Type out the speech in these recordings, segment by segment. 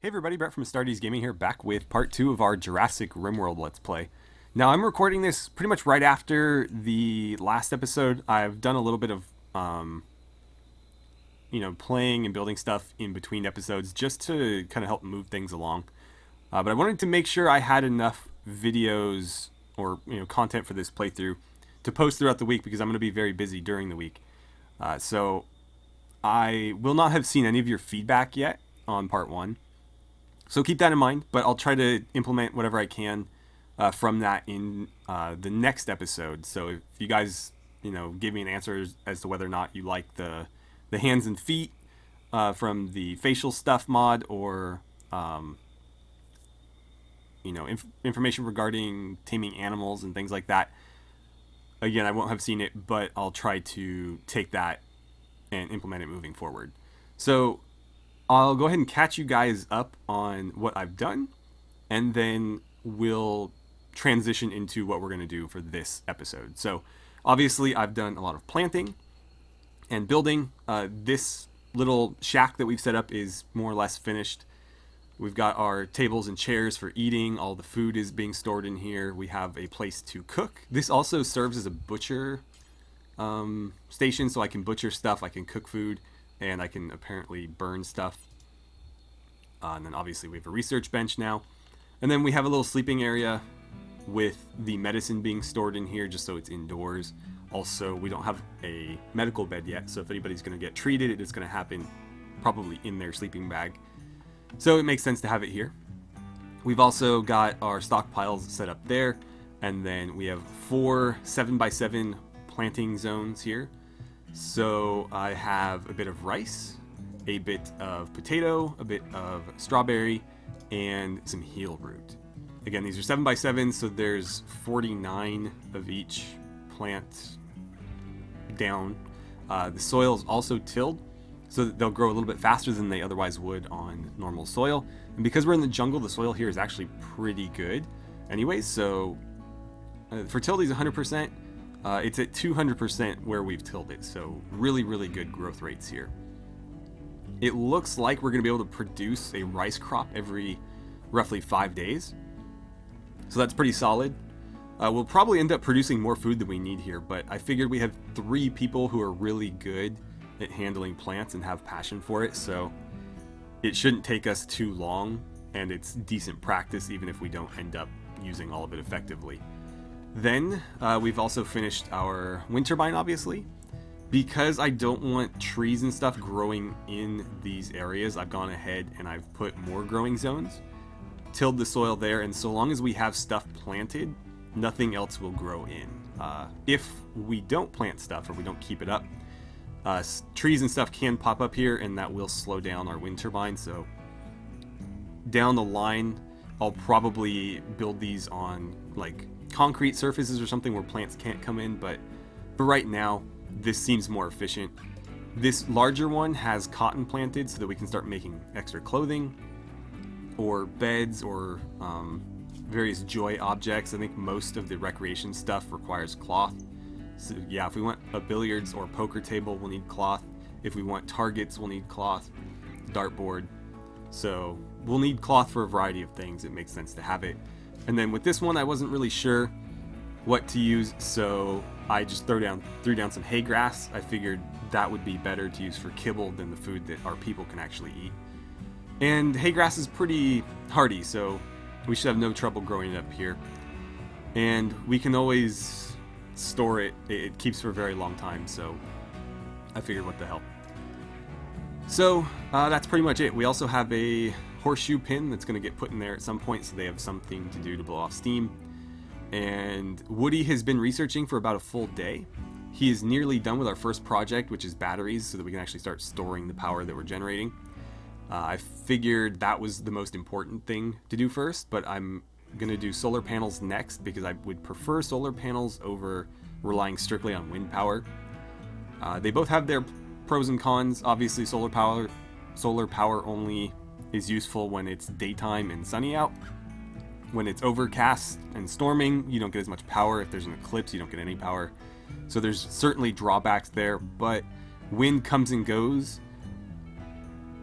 Hey everybody, Brett from AstartesGaming here, back with part 2 of our Jurassic RimWorld Let's Play. Now, I'm recording this pretty much right after the last episode. I've done a little bit of, playing and building stuff in between episodes just to kind of help move things along. But I wanted to make sure I had enough videos or, content for this playthrough to post throughout the week because I'm going to be very busy during the week. So I will not have seen any of your feedback yet on part 1. So keep that in mind, but I'll try to implement whatever I can from that in the next episode. So if you guys, give me an answer as to whether or not you like the hands and feet from the facial stuff mod, or information regarding taming animals and things like that. Again, I won't have seen it, but I'll try to take that and implement it moving forward. So I'll go ahead and catch you guys up on what I've done, and then we'll transition into what we're going to do for this episode. So obviously I've done a lot of planting and building. This little shack that we've set up is more or less finished. We've got our tables and chairs for eating. All the food is being stored in here. We have a place to cook. This also serves as a butcher station, so I can butcher stuff, I can cook food, and I can apparently burn stuff. And then obviously we have a research bench now. And then we have a little sleeping area with the medicine being stored in here just so it's indoors. Also, we don't have a medical bed yet, so if anybody's going to get treated, it is going to happen probably in their sleeping bag. So it makes sense to have it here. We've also got our stockpiles set up there. And then we have 4 7x7 planting zones here. So I have a bit of rice, a bit of potato, a bit of strawberry, and some heel root. Again, these are 7x7, so there's 49 of each plant down. The soil is also tilled, so that they'll grow a little bit faster than they otherwise would on normal soil. And because we're in the jungle, the soil here is actually pretty good anyways, so fertility is 100%. It's at 200% where we've tilled it, so really, really good growth rates here. It looks like we're going to be able to produce a rice crop every roughly 5 days, so that's pretty solid. We'll probably end up producing more food than we need here, but I figured we have 3 people who are really good at handling plants and have passion for it, so it shouldn't take us too long, and it's decent practice even if we don't end up using all of it effectively. Then we've also finished our wind turbine, obviously. Because I don't want trees and stuff growing in these areas, I've gone ahead and I've put more growing zones, tilled the soil there, and so long as we have stuff planted, nothing else will grow in. If we don't plant stuff or we don't keep it up, trees and stuff can pop up here, and that will slow down our wind turbine. So down the line, I'll probably build these on like concrete surfaces or something where plants can't come in, but for right now this seems more efficient. This larger one has cotton planted so that we can start making extra clothing or beds or various joy objects. I think most of the recreation stuff requires cloth, so yeah, if we want a billiards or poker table, we'll need cloth. If we want targets, we'll need cloth. Dartboard, so we'll need cloth for a variety of things. It makes sense to have it. And then with this one, I wasn't really sure what to use, so I just threw down some hay grass. I figured that would be better to use for kibble than the food that our people can actually eat. And hay grass is pretty hardy, so we should have no trouble growing it up here. And we can always store it. It keeps for a very long time, so I figured what the hell. So that's pretty much it. We also have a horseshoe pin that's going to get put in there at some point, so they have something to do to blow off steam. And Woody has been researching for about a full day. He is nearly done with our first project, which is batteries, so that we can actually start storing the power that we're generating. I figured that was the most important thing to do first, but I'm going to do solar panels next because I would prefer solar panels over relying strictly on wind power. They both have their pros and cons. Obviously, solar power only is useful when it's daytime and sunny out. When it's overcast and storming, you don't get as much power. If there's an eclipse, you don't get any power. So there's certainly drawbacks there, but wind comes and goes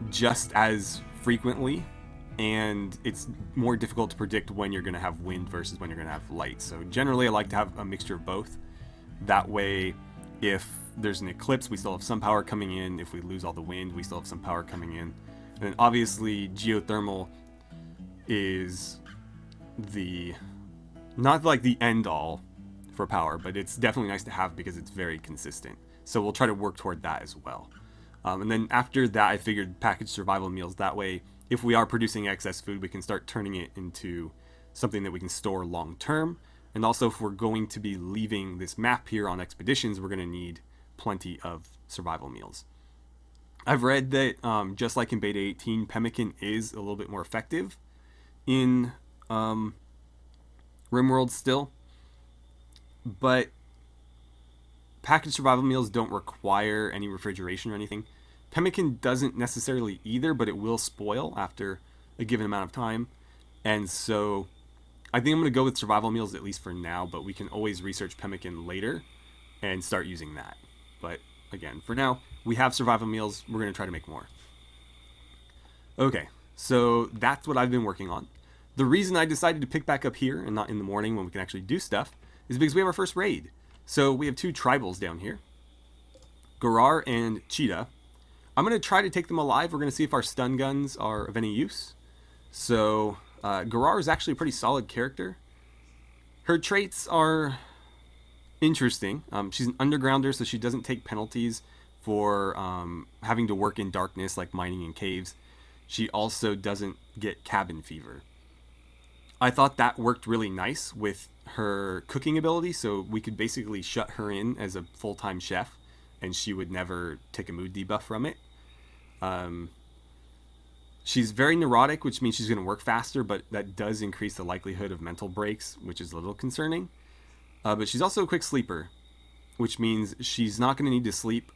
just as frequently and it's more difficult to predict when you're going to have wind versus when you're going to have light. So generally, I like to have a mixture of both. That way, if there's an eclipse, we still have some power coming in. If we lose all the wind, we still have some power coming in. And then obviously, geothermal is not like the end all for power, but it's definitely nice to have because it's very consistent. So we'll try to work toward that as well. And then after that, I figured packaged survival meals. That way, if we are producing excess food, we can start turning it into something that we can store long term. And also, if we're going to be leaving this map here on expeditions, we're going to need plenty of survival meals. I've read that just like in Beta 18, pemmican is a little bit more effective in RimWorld still. But packaged survival meals don't require any refrigeration or anything. Pemmican doesn't necessarily either, but it will spoil after a given amount of time. And so I think I'm going to go with survival meals at least for now, but we can always research pemmican later and start using that. But again, for now, we have survival meals. We're going to try to make more. Okay, so that's what I've been working on. The reason I decided to pick back up here and not in the morning when we can actually do stuff is because we have our first raid. So we have two tribals down here, Garar and Cheetah. I'm going to try to take them alive. We're going to see if our stun guns are of any use. So Garar is actually a pretty solid character. Her traits are interesting. She's an undergrounder, so she doesn't take penalties for having to work in darkness like mining in caves. She also doesn't get cabin fever. I thought that worked really nice with her cooking ability, so we could basically shut her in as a full-time chef, and she would never take a mood debuff from it. She's very neurotic, which means she's going to work faster, but that does increase the likelihood of mental breaks, which is a little concerning. But she's also a quick sleeper, which means she's not going to need to sleep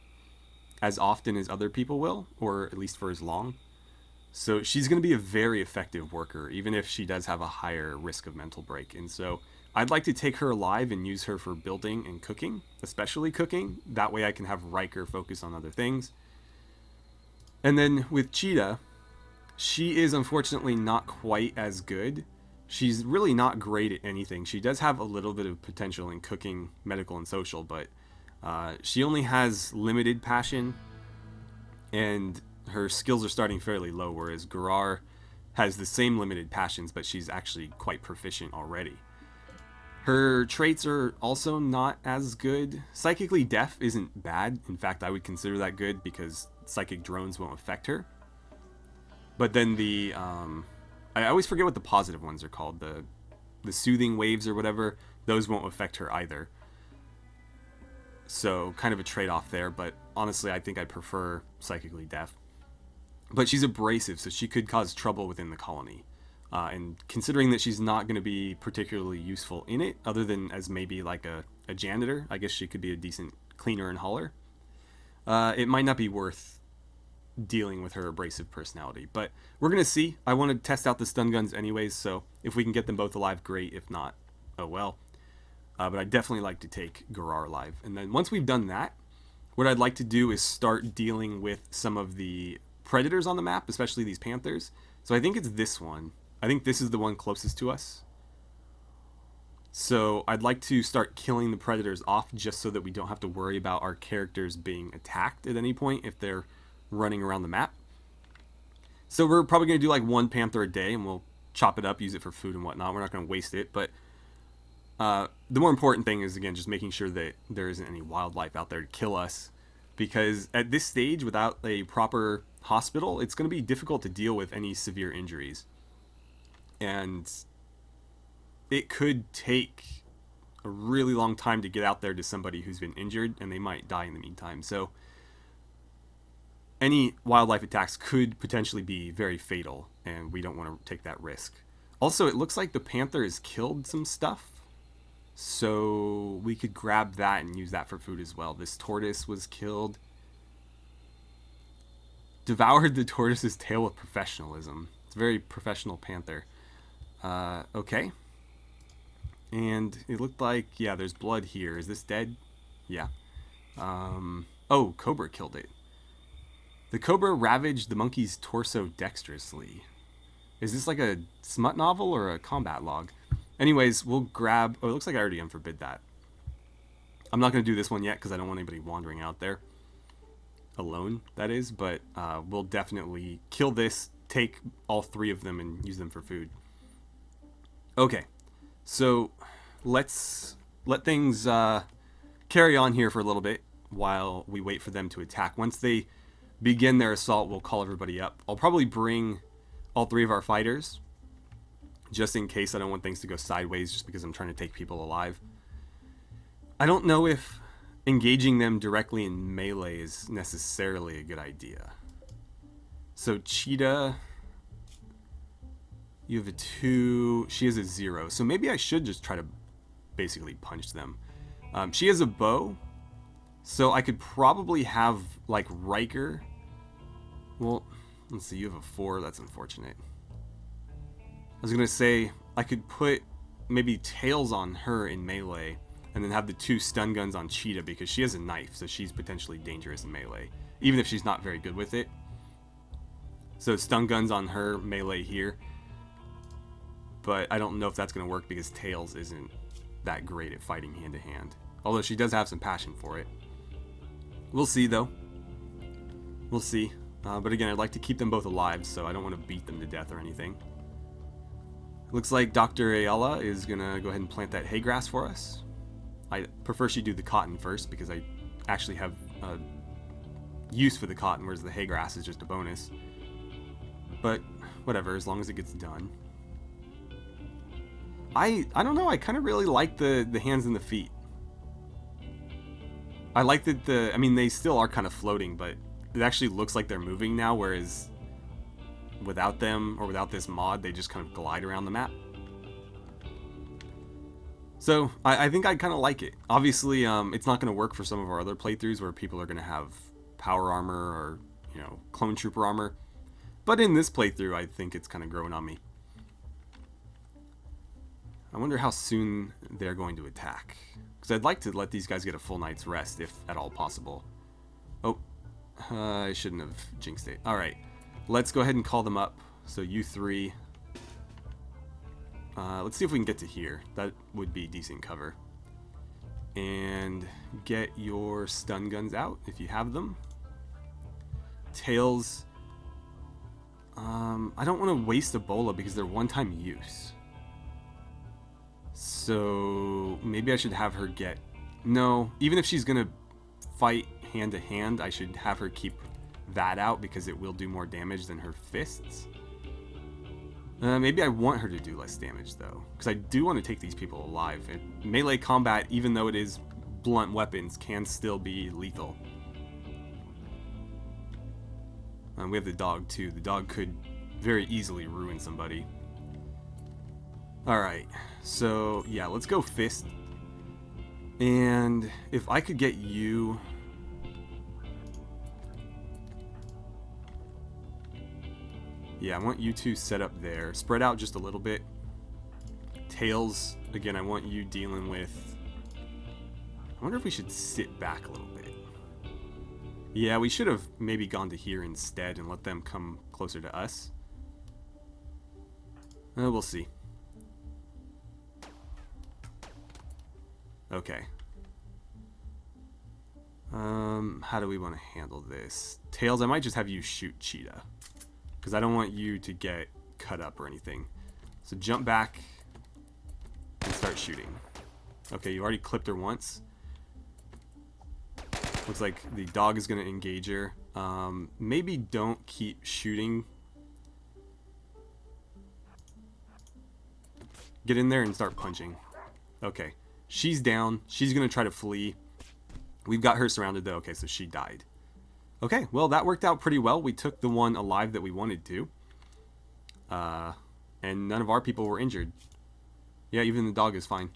as often as other people will, or at least for as long. So she's going to be a very effective worker, even if she does have a higher risk of mental break. And so I'd like to take her alive and use her for building and cooking, especially cooking. That way I can have Riker focus on other things. And then with Cheetah, she is unfortunately not quite as good. She's really not great at anything. She does have a little bit of potential in cooking, medical, and social, but she only has limited passion, and her skills are starting fairly low, whereas Garar has the same limited passions, but she's actually quite proficient already. Her traits are also not as good. Psychically deaf isn't bad. In fact, I would consider that good because psychic drones won't affect her. But then I always forget what the positive ones are called. The soothing waves or whatever, those won't affect her either. So kind of a trade-off there, but honestly, I think I prefer psychically deaf. But she's abrasive, so she could cause trouble within the colony. And considering that she's not going to be particularly useful in it, other than as maybe like a janitor, I guess she could be a decent cleaner and hauler. It might not be worth dealing with her abrasive personality. But we're going to see. I want to test out the stun guns anyways, so if we can get them both alive, great. If not, oh well. But I'd definitely like to take Garar alive. And then once we've done that, what I'd like to do is start dealing with some of the predators on the map, especially these panthers. So I think it's this one. I think this is the one closest to us. So I'd like to start killing the predators off just so that we don't have to worry about our characters being attacked at any point if they're running around the map. So we're probably going to do like one panther a day, and we'll chop it up, use it for food and whatnot. We're not going to waste it, but the more important thing is, again, just making sure that there isn't any wildlife out there to kill us. Because at this stage, without a proper hospital, it's going to be difficult to deal with any severe injuries. And it could take a really long time to get out there to somebody who's been injured, and they might die in the meantime. So any wildlife attacks could potentially be very fatal, and we don't want to take that risk. Also, it looks like the panther has killed some stuff, so we could grab that and use that for food as well. This tortoise was killed. Devoured the tortoise's tail with professionalism. It's a very professional panther. Okay. And it looked like, yeah, there's blood here. Is this dead? Yeah. Oh, cobra killed it. The cobra ravaged the monkey's torso dexterously. Is this like a smut novel or a combat log? Anyways, we'll grab... Oh, it looks like I already unforbid that. I'm not going to do this one yet because I don't want anybody wandering out there. Alone, that is. But we'll definitely kill this, take all 3 of them, and use them for food. Okay. So, let's let things carry on here for a little bit while we wait for them to attack. Once they begin their assault, we'll call everybody up. I'll probably bring all 3 of our fighters, just in case I don't want things to go sideways, just because I'm trying to take people alive. I don't know if engaging them directly in melee is necessarily a good idea. So Cheetah, you have a 2, she has a 0, so maybe I should just try to basically punch them. She has a bow, so I could probably have like Riker. Well, let's see, you have a 4, that's unfortunate. I was gonna say I could put maybe Tails on her in melee and then have the 2 stun guns on Cheetah because she has a knife, so she's potentially dangerous in melee, even if she's not very good with it. So stun guns on her, melee here. But I don't know if that's gonna work because Tails isn't that great at fighting hand to hand. Although she does have some passion for it. We'll see though. We'll see. But again, I'd like to keep them both alive, so I don't want to beat them to death or anything. Looks like Dr. Ayala is going to go ahead and plant that hay grass for us. I prefer she do the cotton first, because I actually have use for the cotton, whereas the hay grass is just a bonus. But whatever, as long as it gets done. I don't know, I kind of really like the hands and the feet. I like that I mean, they still are kind of floating, but it actually looks like they're moving now, whereas without them, or without this mod, they just kind of glide around the map. So, I think I kind of like it. Obviously, it's not going to work for some of our other playthroughs where people are going to have power armor or, you know, clone trooper armor. But in this playthrough, I think it's kind of growing on me. I wonder how soon they're going to attack. Because I'd like to let these guys get a full night's rest, if at all possible. Oh, I shouldn't have jinxed it. Alright, let's go ahead and call them up. So you 3. Let's see if we can get to here. That would be decent cover. And get your stun guns out, if you have them. Tails. I don't want to waste Ebola because they're one-time use. So maybe I should have her get... No, even if she's going to fight hand-to-hand, I should have her keep that out because it will do more damage than her fists. Maybe I want her to do less damage, though, because I do want to take these people alive. Melee combat, even though it is blunt weapons, can still be lethal. We have the dog, too. The dog could very easily ruin somebody. Alright, so, yeah, let's go fist. And if I could get you... Yeah, I want you two set up there. Spread out just a little bit. Tails, again, I want you dealing with... I wonder if we should sit back a little bit. Yeah, we should have maybe gone to here instead and let them come closer to us. We'll see. Okay. How do we want to handle this? Tails, I might just have you shoot Cheetah, because I don't want you to get cut up or anything. So jump back and start shooting. Okay, you already clipped her once. Looks like the dog is going to engage her. Maybe don't keep shooting. Get in there and start punching. Okay, she's down. She's going to try to flee. We've got her surrounded though. Okay, so she died. Okay, well, that worked out pretty well. We took the one alive that we wanted to. And none of our people were injured. Yeah, even the dog is fine.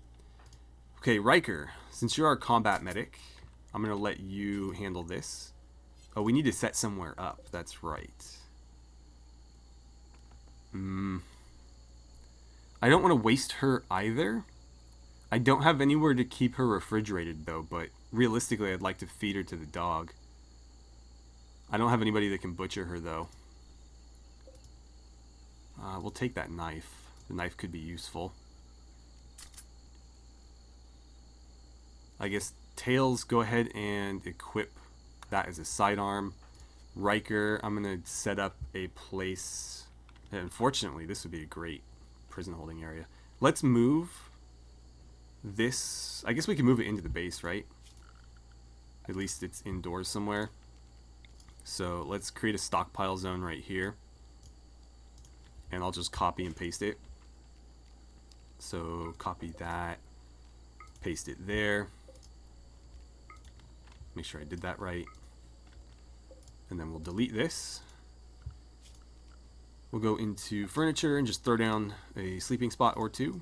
Okay, Riker, since you're our combat medic, I'm going to let you handle this. Oh, we need to set somewhere up. That's right. I don't want to waste her either. I don't have anywhere to keep her refrigerated, though, but realistically, I'd like to feed her to the dog. I don't have anybody that can butcher her, though. We'll take that knife. The knife could be useful. I guess Tails, go ahead and equip that as a sidearm. Riker, I'm going to set up a place. Unfortunately, this would be a great prison holding area. Let's move this. I guess we can move it into the base, right? At least it's indoors somewhere. So let's create a stockpile zone right here. And I'll just copy and paste it. So copy that, paste it there. Make sure I did that right. And then we'll delete this. We'll go into furniture and just throw down a sleeping spot or two.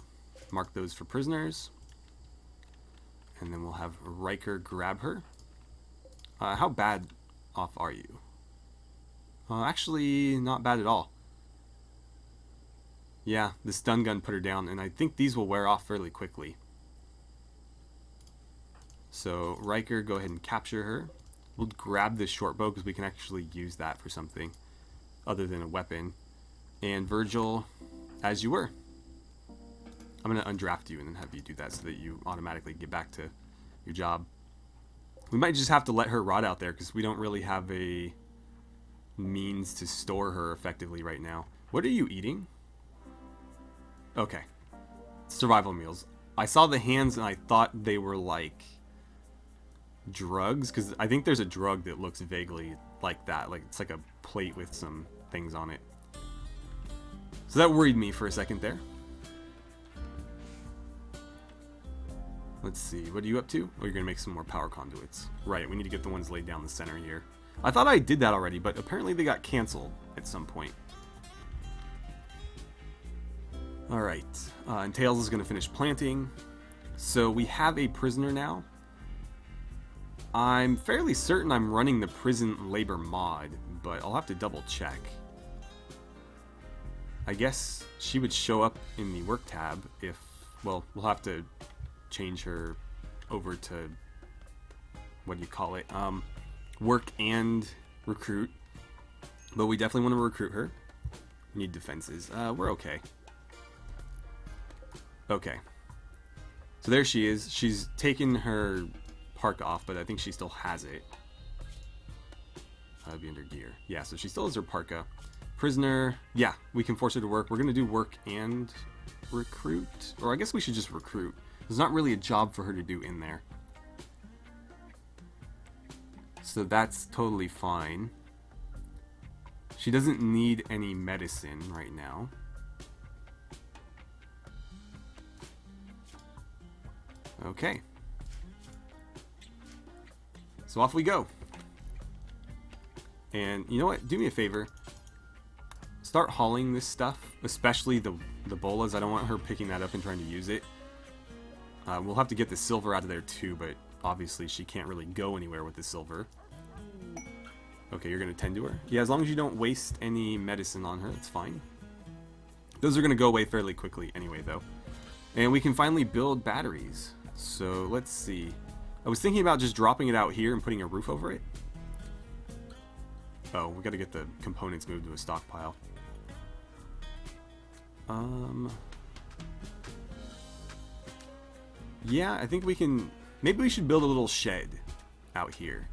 Mark those for prisoners. And then we'll have Riker grab her. How bad off are you? Actually, not bad at all. Yeah, the stun gun put her down, and I think these will wear off fairly quickly. So, Riker, go ahead and capture her. We'll grab this short bow because we can actually use that for something other than a weapon. And Virgil, as you were. I'm going to undraft you and then have you do that so that you automatically get back to your job. We might just have to let her rot out there because we don't really have a means to store her effectively right now. What are you eating? Okay. Survival meals. I saw the hands and I thought they were like drugs, because I think there's a drug that looks vaguely like that. Like it's like a plate with some things on it. So that worried me for a second there. Let's see, what are you up to? Oh, you're gonna make some more power conduits. Right, we need to get the ones laid down the center here. I thought I did that already, but apparently they got canceled at some point. Alright, and Tails is gonna finish planting. So we have a prisoner now. I'm fairly certain I'm running the prison labor mod, but I'll have to double check. I guess she would show up in the work tab if, well, we'll have to change her over to, what do you call it, work and recruit. But we definitely want to recruit her. We need defenses. We're okay. Okay. So there she is. She's taken her parka off, but I think she still has it. That'd be under gear. Yeah, so she still has her parka. Prisoner, yeah, we can force her to work. We're going to do work and recruit. Or I guess we should just recruit. There's not really a job for her to do in there. So that's totally fine. She doesn't need any medicine right now. Okay. So off we go. And you know what? Do me a favor. Start hauling this stuff, especially the bolas. I don't want her picking that up and trying to use it. We'll have to get the silver out of there too, but obviously she can't really go anywhere with the silver. Okay, you're going to tend to her? Yeah, as long as you don't waste any medicine on her, that's fine. Those are going to go away fairly quickly anyway, though. And we can finally build batteries. So, let's see. I was thinking about just dropping it out here and putting a roof over it. Oh, we got to get the components moved to a stockpile. Yeah, I think we can... Maybe we should build a little shed out here.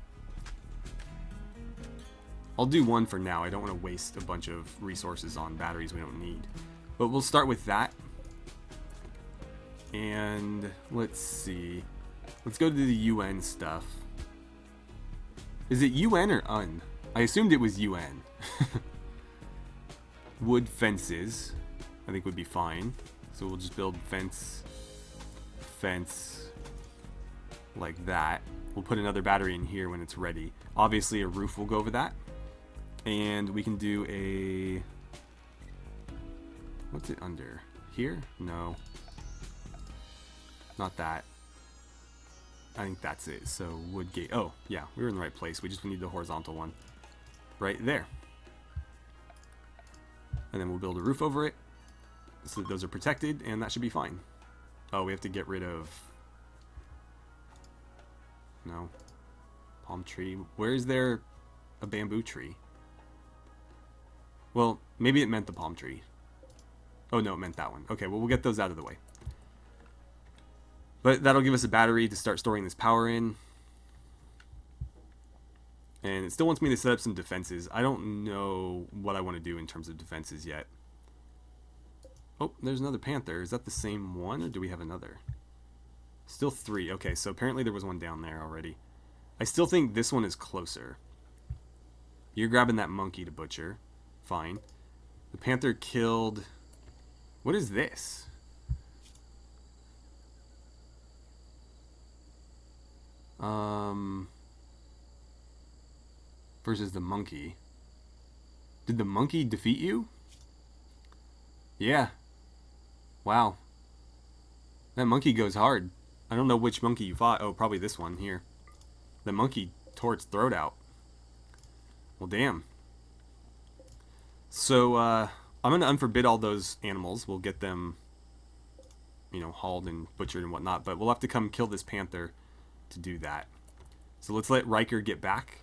I'll do one for now. I don't want to waste a bunch of resources on batteries we don't need. But we'll start with that. And let's see. Let's go to the UN stuff. Is it UN or UN? I assumed it was UN. Wood fences, I think would be fine. So we'll just build fence, like that. We'll put another battery in here when it's ready. Obviously a roof will go over that. And we can do a... What's it under? Here? No. Not that. I think that's it. So wood gate. Oh, yeah, we were in the right place. We just need the horizontal one. Right there. And then we'll build a roof over it. So that those are protected, and that should be fine. Oh, we have to get rid of... No. Palm tree. Where is there a bamboo tree? Well, maybe it meant the palm tree. Oh, no, it meant that one. Okay, well, we'll get those out of the way. But that'll give us a battery to start storing this power in. And it still wants me to set up some defenses. I don't know what I want to do in terms of defenses yet. Oh, there's another panther. Is that the same one, or do we have another? Still 3. Okay, so apparently there was one down there already. I still think this one is closer. You're grabbing that monkey to butcher. Fine. The panther killed... What is this? Versus the monkey. Did the monkey defeat you? Yeah. Wow. That monkey goes hard. I don't know which monkey you fought. Oh, probably this one here. The monkey tore its throat out. Well, damn. So, I'm going to unforbid all those animals. We'll get them, you know, hauled and butchered and whatnot. But we'll have to come kill this panther to do that. So let's let Riker get back.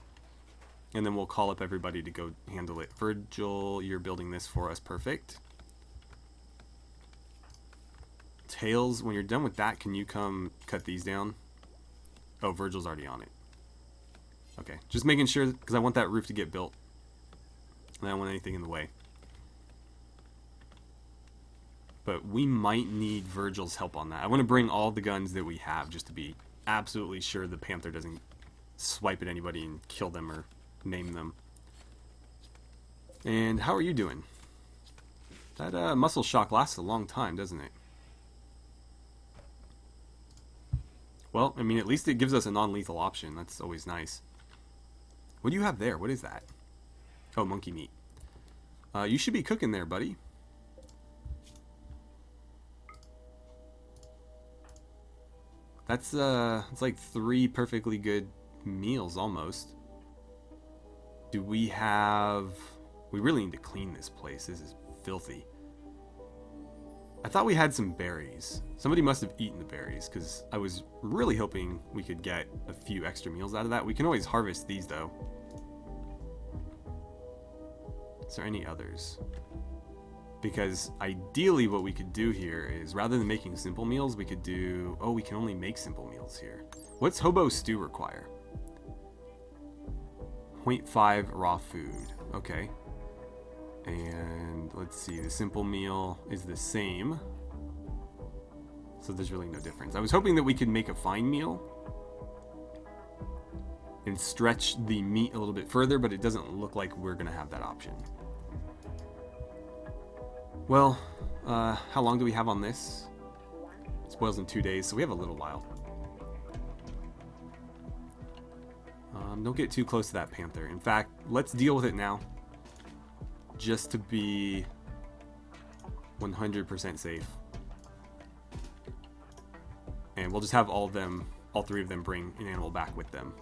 And then we'll call up everybody to go handle it. Virgil, you're building this for us. Perfect. Tails, when you're done with that, can you come cut these down? Oh, Virgil's already on it. Okay, just making sure, because I want that roof to get built. And I don't want anything in the way. But we might need Virgil's help on that. I want to bring all the guns that we have just to be absolutely sure the panther doesn't swipe at anybody and kill them or maim them. And how are you doing? That muscle shock lasts a long time, doesn't it? Well, I mean, at least it gives us a non-lethal option. That's always nice. What do you have there? What is that? Oh, monkey meat. You should be cooking there, buddy. That's it's like 3 perfectly good meals almost. Do we have... We really need to clean this place. This is filthy. I thought we had some berries. Somebody must have eaten the berries, because I was really hoping we could get a few extra meals out of that. We can always harvest these, though. Is there any others? Because ideally what we could do here is, rather than making simple meals, we could do... Oh, we can only make simple meals here. What's hobo stew require? 0.5 raw food. Okay. And let's see, the simple meal is the same. So there's really no difference. I was hoping that we could make a fine meal and stretch the meat a little bit further, but it doesn't look like we're going to have that option. Well, how long do we have on this? It spoils in 2 days, so we have a little while. Don't get too close to that panther. In fact, let's deal with it now. Just to be 100% safe. And we'll just have all 3 of them bring an animal back with them.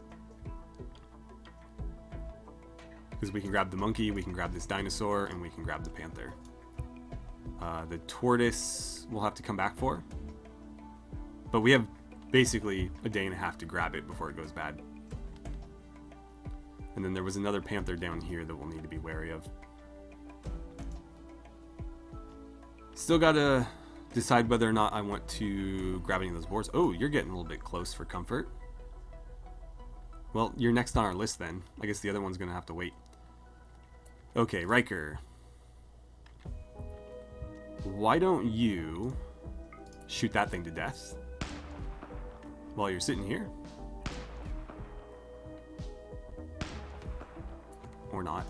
Because we can grab the monkey, we can grab this dinosaur, and we can grab the panther. The tortoise we'll have to come back for. But we have basically a day and a half to grab it before it goes bad. And then there was another panther down here that we'll need to be wary of. Still gotta decide whether or not I want to grab any of those boars. Oh, you're getting a little bit close for comfort. Well, you're next on our list then. I guess the other one's gonna have to wait. Okay, Riker. Why don't you shoot that thing to death while you're sitting here? Or not.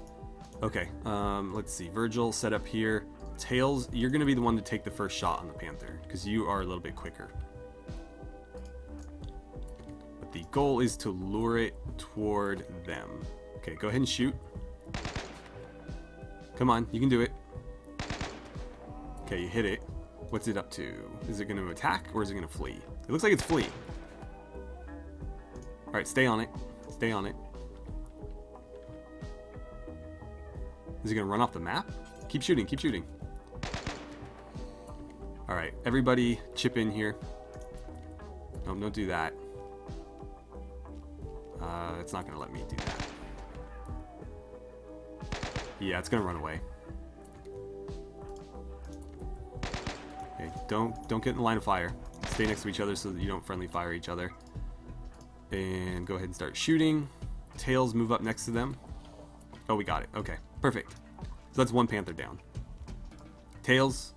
Okay, let's see. Virgil, set up here. Tails, you're going to be the one to take the first shot on the panther, because you are a little bit quicker. But the goal is to lure it toward them. Okay, go ahead and shoot. Come on, you can do it. Okay, you hit it. What's it up to? Is it going to attack, or is it going to flee? It looks like it's fleeing. Alright, stay on it. Stay on it. Is it going to run off the map? Keep shooting, keep shooting. Alright, everybody chip in here. No, don't do that. It's not going to let me do that. Yeah, it's going to run away. don't get in the line of fire. Stay next to each other so that you don't friendly fire each other. And go ahead and start shooting. Tails, move up next to them. Oh, we got it. Okay, perfect. So that's one panther down. Tails,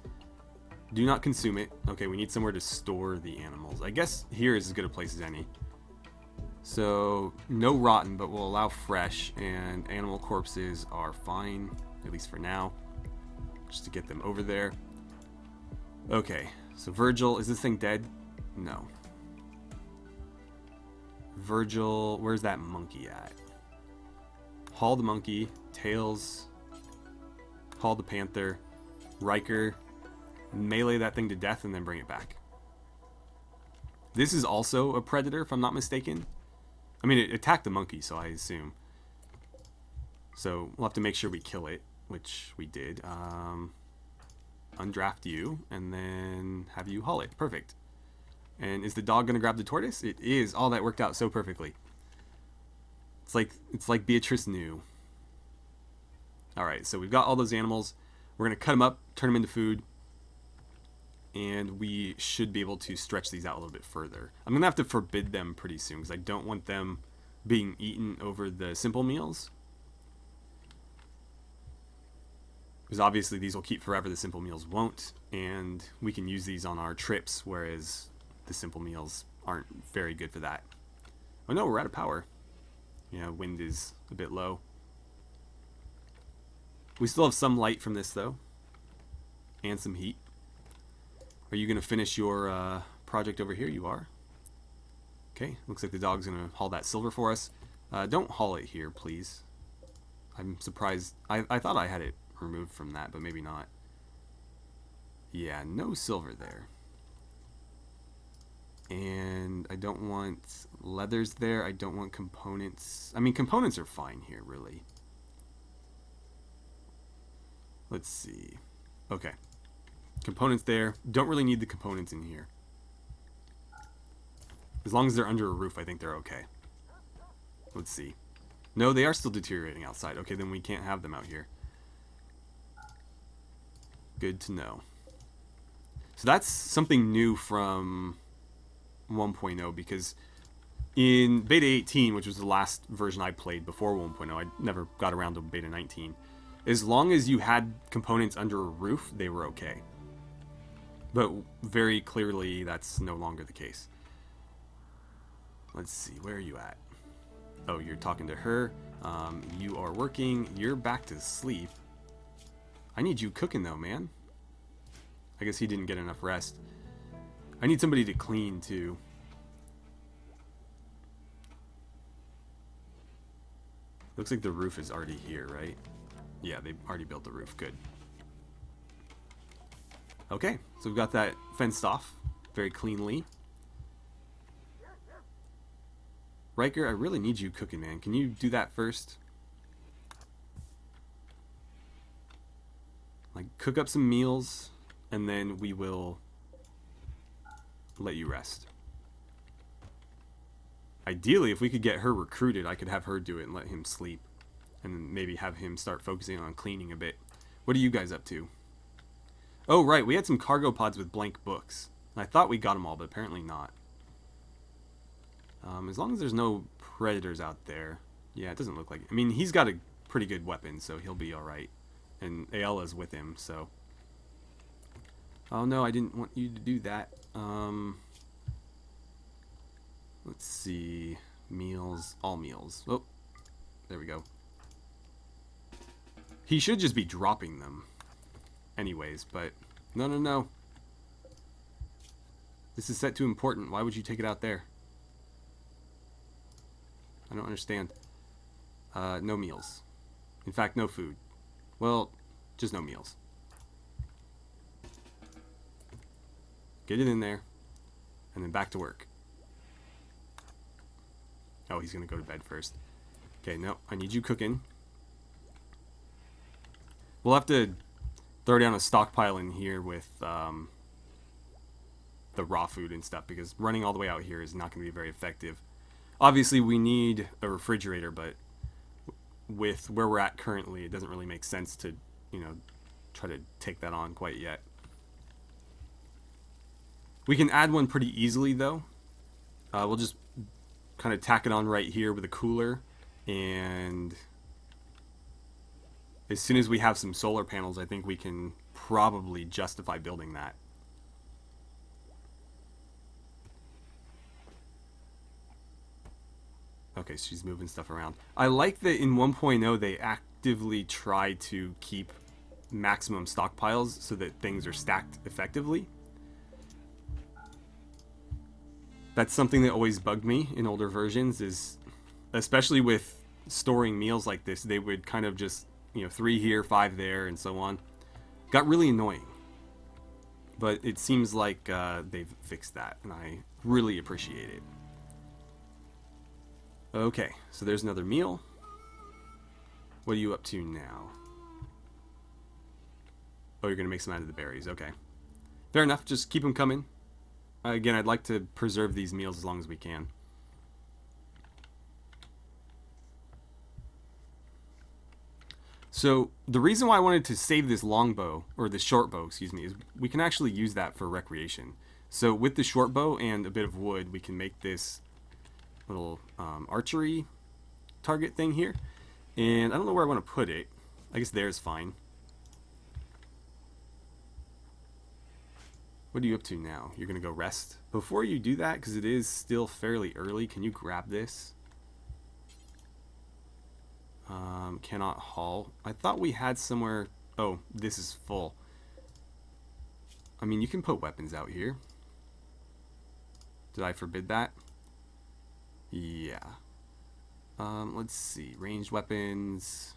do not consume it. Okay, we need somewhere to store the animals. I guess here is as good a place as any. So, no rotten, but we'll allow fresh, and animal corpses are fine, at least for now, just to get them over there. Okay, so Virgil, is this thing dead? No. Virgil, where's that monkey at? Haul the monkey, Tails, haul the panther, Riker, melee that thing to death and then bring it back. This is also a predator, if I'm not mistaken. I mean, it attacked the monkey, so I assume. So we'll have to make sure we kill it, which we did. Undraft you, and then have you haul it. Perfect. And is the dog going to grab the tortoise? It is. Oh, that worked out so perfectly. It's like Beatrice knew. All right, so we've got all those animals. We're going to cut them up, turn them into food, and we should be able to stretch these out a little bit further. I'm going to have to forbid them pretty soon because I don't want them being eaten over the simple meals. Because obviously these will keep forever, the simple meals won't, and we can use these on our trips, whereas the simple meals aren't very good for that. Oh no, we're out of power. Yeah, wind is a bit low. We still have some light from this though, and some heat. Are you going to finish your project over here? You are. Okay, looks like the dog's going to haul that silver for us. Don't haul it here, please. I'm surprised. I thought I had it removed from that, but maybe not. Yeah, no silver there. And I don't want leathers there. I don't want components. I mean, components are fine here, really. Let's see. Okay. Components there. Don't really need the components in here. As long as they're under a roof, I think they're okay. Let's see. No, they are still deteriorating outside. Okay, then we can't have them out here. Good to know. So that's something new from 1.0, because in Beta 18, which was the last version I played before 1.0, I never got around to Beta 19. As long as you had components under a roof, they were okay. But very clearly, that's no longer the case. Let's see, where are you at? Oh, you're talking to her. You are working. You're back to sleep. I need you cooking, though, man. I guess he didn't get enough rest. I need somebody to clean, too. Looks like the roof is already here, right? Yeah, they already built the roof. Good. Okay, so we've got that fenced off very cleanly. Riker, I really need you cooking, man. Can you do that first? Like, cook up some meals, and then we will let you rest. Ideally, if we could get her recruited, I could have her do it and let him sleep. And then maybe have him start focusing on cleaning a bit. What are you guys up to? Oh, right, we had some cargo pods with blank books. I thought we got them all, but apparently not. As long as there's no predators out there. Yeah, it doesn't look like it. I mean, he's got a pretty good weapon, so he'll be alright. And Ayala's with him, so... Oh, no, I didn't want you to do that. Let's see. Meals. All meals. Oh, there we go. He should just be dropping them anyways, but... No, no, no. This is set to important. Why would you take it out there? I don't understand. No meals. In fact, no food. Well, just no meals. Get it in there, and then back to work. Oh, he's going to go to bed first. Okay, no, I need you cooking. We'll have to throw down a stockpile in here with the raw food and stuff, because running all the way out here is not going to be very effective. Obviously, we need a refrigerator, but with where we're at currently, it doesn't really make sense to, you know, try to take that on quite yet. We can add one pretty easily though. We'll just kind of tack it on right here with a cooler, and as soon as we have some solar panels, I think we can probably justify building that. Okay, so she's moving stuff around. I like that in 1.0 they actively try to keep maximum stockpiles so that things are stacked effectively. That's something that always bugged me in older versions, is especially with storing meals like this, they would kind of just, 3 here, 5 there, and so on. Got really annoying. But it seems like they've fixed that, and I really appreciate it. Okay, so there's another meal. What are you up to now? Oh, you're going to make some out of the berries. Okay. Fair enough. Just keep them coming. Again, I'd like to preserve these meals as long as we can. So, the reason why I wanted to save this longbow, or this short bow, excuse me, is we can actually use that for recreation. So, with the short bow and a bit of wood, we can make this little archery target thing here. And I don't know where I want to put it. I guess there's fine. What are you up to now? You're going to go rest? Before you do that, because it is still fairly early, can you grab this? Cannot haul. I thought we had somewhere... Oh, this is full. I mean, you can put weapons out here. Did I forbid that? Yeah. Let's see. Ranged weapons.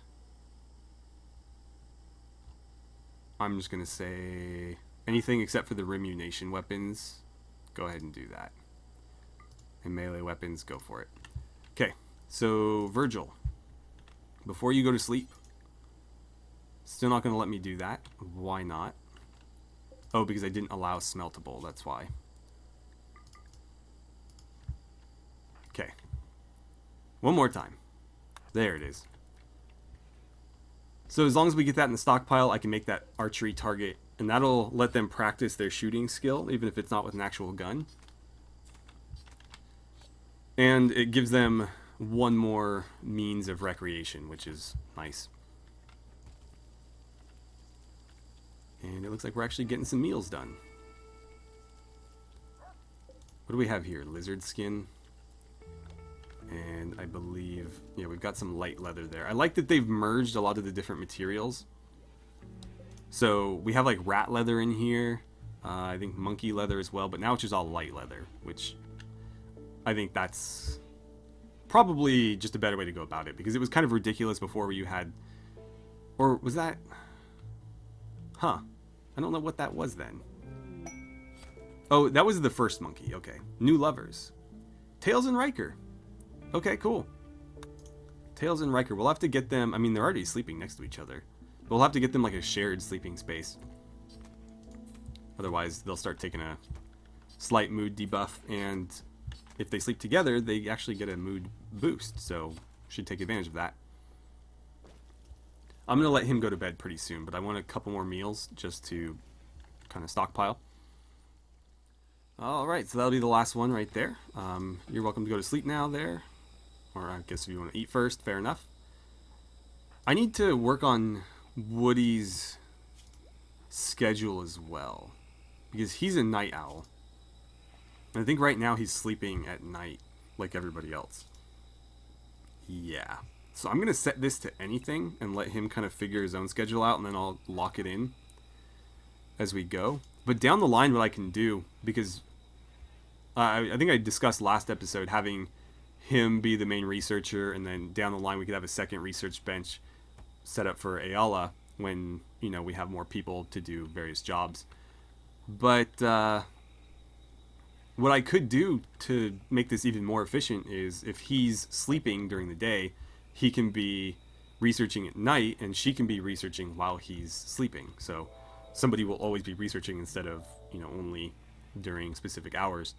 I'm just going to say anything except for the Rimunation weapons. Go ahead and do that. And melee weapons, go for it. Okay, so Virgil, before you go to sleep, still not going to let me do that. Why not? Oh, because I didn't allow smeltable, that's why. Okay. One more time. There it is. So as long as we get that in the stockpile, I can make that archery target, and that'll let them practice their shooting skill, even if it's not with an actual gun. And it gives them one more means of recreation, which is nice. And it looks like we're actually getting some meals done. What do we have here? Lizard skin. And I believe, yeah, we've got some light leather there. I like that they've merged a lot of the different materials. So we have like rat leather in here. I think monkey leather as well, but now it's just all light leather, which I think that's probably just a better way to go about it, because it was kind of ridiculous before where you had, or was that, I don't know what that was then. Oh, that was the first monkey. Okay. New lovers. Tails and Riker. Okay, cool. Tails and Riker. We'll have to get them... I mean, they're already sleeping next to each other. But we'll have to get them like a shared sleeping space. Otherwise, they'll start taking a slight mood debuff. And if they sleep together, they actually get a mood boost. So, should take advantage of that. I'm going to let him go to bed pretty soon. But I want a couple more meals just to kind of stockpile. Alright, so that'll be the last one right there. You're welcome to go to sleep now there. Or I guess if you want to eat first, fair enough. I need to work on Woody's schedule as well, because he's a night owl. And I think right now he's sleeping at night like everybody else. Yeah. So I'm going to set this to anything and let him kind of figure his own schedule out, and then I'll lock it in as we go. But down the line, what I can do, because I think I discussed last episode having him be the main researcher, and then down the line we could have a second research bench set up for Ayala when, we have more people to do various jobs. But what I could do to make this even more efficient is if he's sleeping during the day, he can be researching at night, and she can be researching while he's sleeping. So somebody will always be researching instead of, only during specific hours.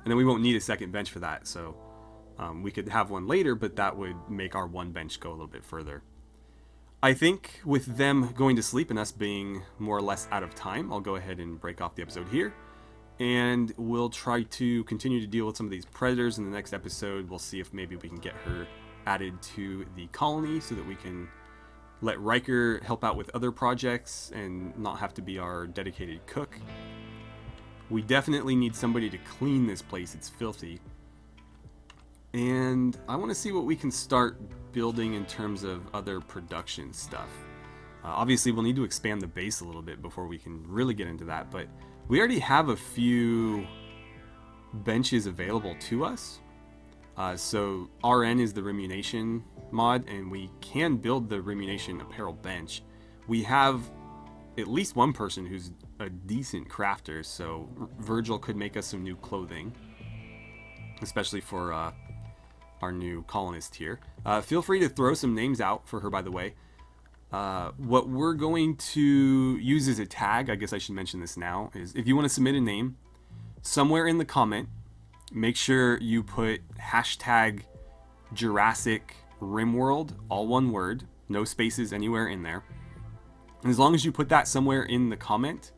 And then we won't need a second bench for that, so we could have one later, but that would make our one bench go a little bit further. I think with them going to sleep and us being more or less out of time, I'll go ahead and break off the episode here. And we'll try to continue to deal with some of these predators in the next episode. We'll see if maybe we can get her added to the colony so that we can let Riker help out with other projects and not have to be our dedicated cook. We definitely need somebody to clean this place. It's filthy. And I want to see what we can start building in terms of other production stuff. Obviously, we'll need to expand the base a little bit before we can really get into that, but we already have a few benches available to us. So RN is the Rimunation mod, and we can build the Rimunation apparel bench. We have at least one person who's a decent crafter, so Virgil could make us some new clothing, especially for our new colonist here. Feel free to throw some names out for her, by the way. What we're going to use as a tag, I guess I should mention this now, is if you want to submit a name, somewhere in the comment, make sure you put hashtag Jurassic RimWorld, all one word, no spaces anywhere in there. And as long as you put that somewhere in the comment,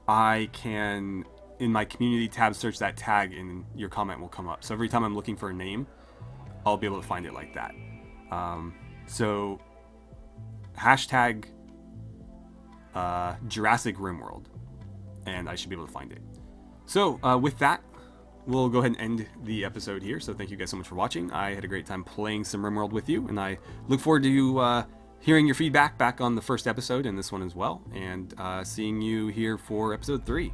I can, in my community tab, search that tag and your comment will come up. So every time I'm looking for a name, I'll be able to find it like that. So hashtag Jurassic RimWorld, and I should be able to find it. So with that, we'll go ahead and end the episode here. So thank you guys so much for watching. I had a great time playing some RimWorld with you, and I look forward to hearing your feedback back on the first episode and this one as well, and seeing you here for episode 3.